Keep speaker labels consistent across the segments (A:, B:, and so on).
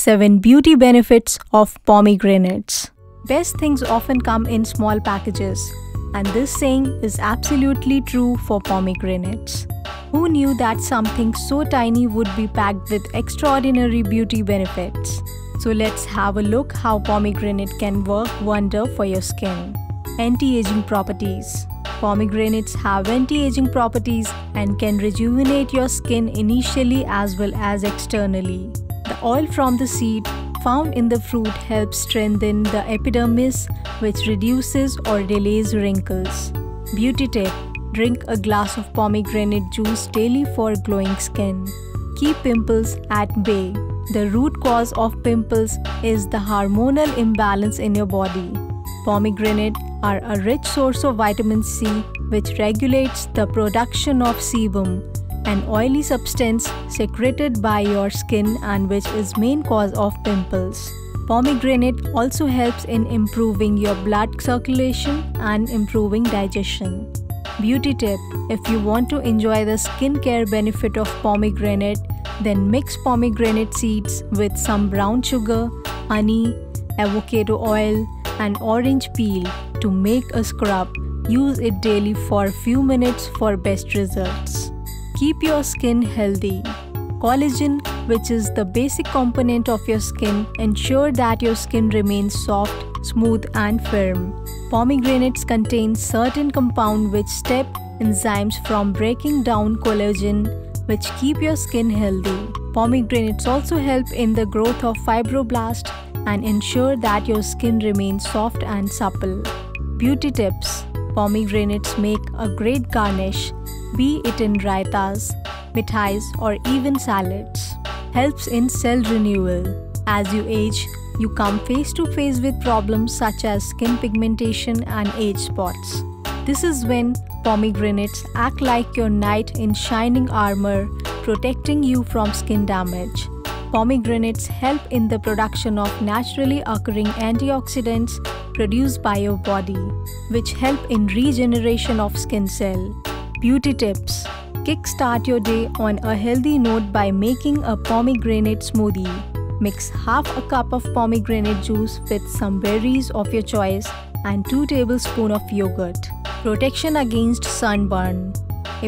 A: 7 Beauty Benefits of Pomegranates. Best things often come in small packages, and this saying is absolutely true for pomegranates. Who knew that something so tiny would be packed with extraordinary beauty benefits? So let's have a look how pomegranate can work wonder for your skin. Anti-aging properties. Pomegranates have anti-aging properties and can rejuvenate your skin initially as well as externally. The oil from the seed found in the fruit helps strengthen the epidermis, which reduces or delays wrinkles. Beauty tip: drink a glass of pomegranate juice daily for glowing skin. Keep pimples at bay. The root cause of pimples is the hormonal imbalance in your body. Pomegranates are a rich source of vitamin C, which regulates the production of sebum, an oily substance secreted by your skin and which is main cause of pimples. Pomegranate also helps in improving your blood circulation and improving digestion. Beauty tip: if you want to enjoy the skincare benefit of pomegranate, then mix pomegranate seeds with some brown sugar, honey, avocado oil, and orange peel to make a scrub. Use it daily for a few minutes for best results. Keep your skin healthy. Collagen, which is the basic component of your skin, ensure that your skin remains soft, smooth, and firm. Pomegranates contain certain compounds which stop enzymes from breaking down collagen, which keep your skin healthy. Pomegranates also help in the growth of fibroblasts and ensure that your skin remains soft and supple. Beauty tips: pomegranates make a great garnish, be it in raitas, mithais, or even salads. Helps in cell renewal. As you age, you come face to face with problems such as skin pigmentation and age spots. This is when pomegranates act like your knight in shining armor, protecting you from skin damage. Pomegranates help in the production of naturally occurring antioxidants produced by your body, which help in regeneration of skin cells. Beauty tips: kickstart your day on a healthy note by making a pomegranate smoothie. Mix half a cup of pomegranate juice with some berries of your choice and 2 tablespoons of yogurt. Protection against sunburn.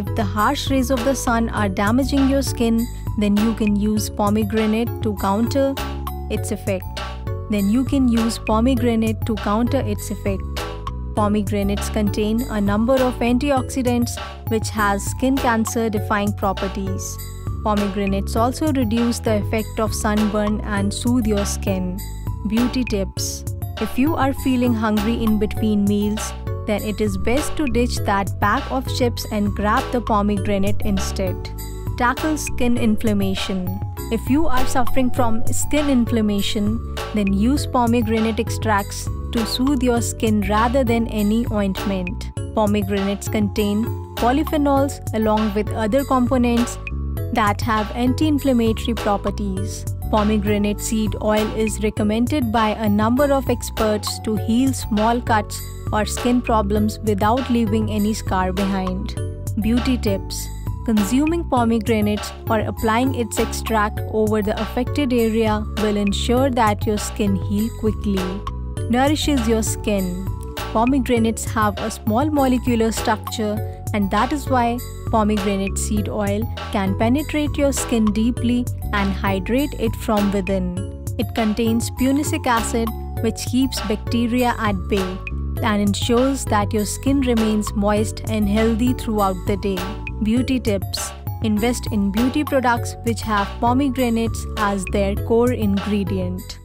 A: If the harsh rays of the sun are damaging your skin, then you can use pomegranate to counter its effect. Pomegranates contain a number of antioxidants which has skin cancer defying properties. Pomegranates also reduce the effect of sunburn and soothe your skin. Beauty tips: if you are feeling hungry in between meals, then it is best to ditch that bag of chips and grab the pomegranate instead. Tackle skin inflammation. If you are suffering from skin inflammation, then use pomegranate extracts to soothe your skin rather than any ointment. Pomegranates contain polyphenols along with other components that have anti-inflammatory properties. Pomegranate seed oil is recommended by a number of experts to heal small cuts or skin problems without leaving any scar behind. Beauty tips: consuming pomegranates or applying its extract over the affected area will ensure that your skin heals quickly. Nourishes your skin. Pomegranates have a small molecular structure, and that is why pomegranate seed oil can penetrate your skin deeply and hydrate it from within. It contains punicic acid, which keeps bacteria at bay and ensures that your skin remains moist and healthy throughout the day. Beauty tips: invest in beauty products which have pomegranates as their core ingredient.